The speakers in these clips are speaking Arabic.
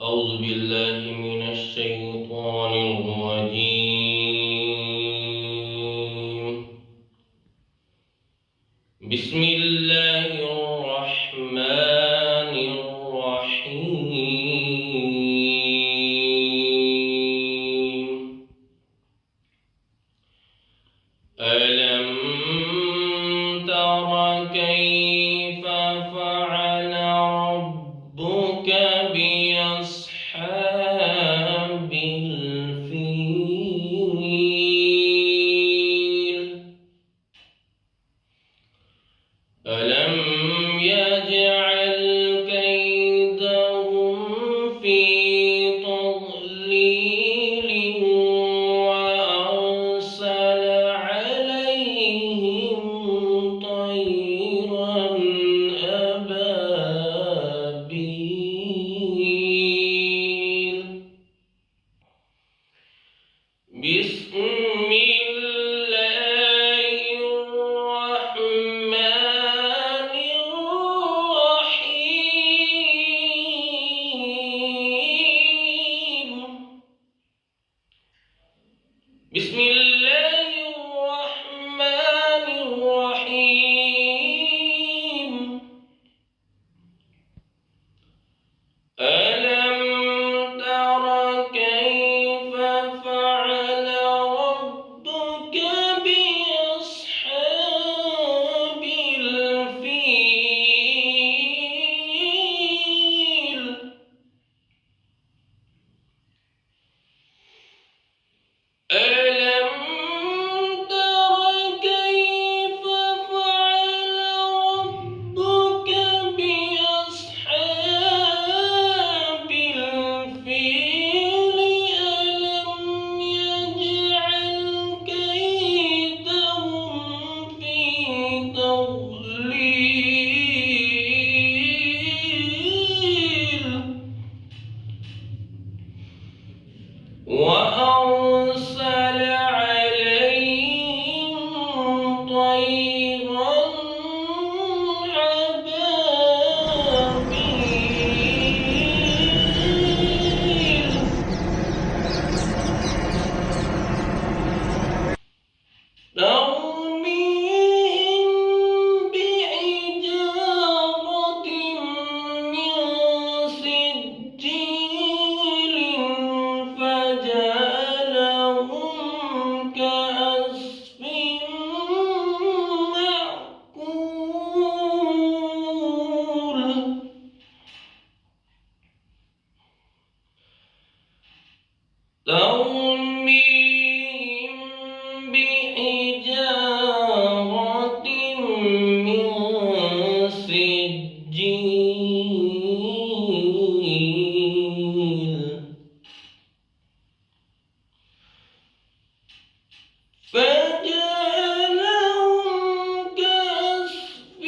أعوذ بالله من الشيطان الرجيم. بسم الله الرحمن الرحيم. ألم تر كيف فعل ربك بأصحاب الفيل؟ ألم يجعل كيدهم في تضليل وأرسل عليهم طيرا أبابيل. بسم الله الرحمن الرحيم. بسم الله الرحمن الرحيم. ألم تر كيف فعل ربك بأصحاب الفيل؟ ألم تر كيف فعل ربك بأصحاب الفيل؟ ألم يجعل كيدهم في تضليل وأرسل عليهم طيرا أبابيل. ترميهم بحجارة من سجيل فجعلهم كعصف مأكول. ترميهم بحجارة من سجيل فجعلهم كعصف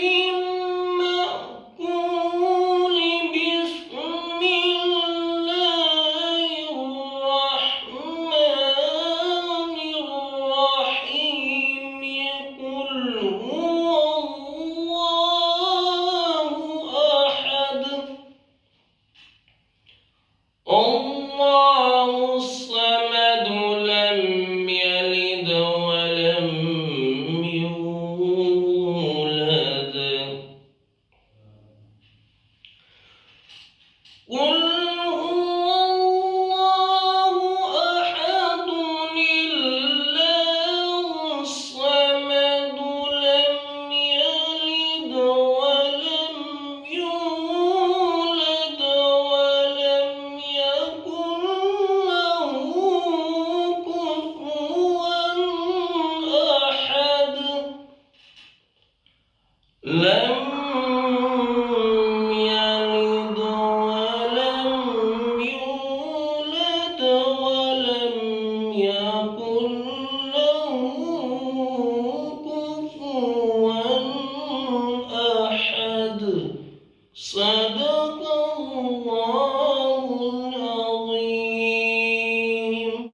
مأكول. بسم الله الرحمن الرحيم. قل هو الله أحد الله الصمد لم يلد ولم يولد. قل هو الله أحد الله الصمد لم يلد ولم يولد ولم يكن له كفوا أحد. لم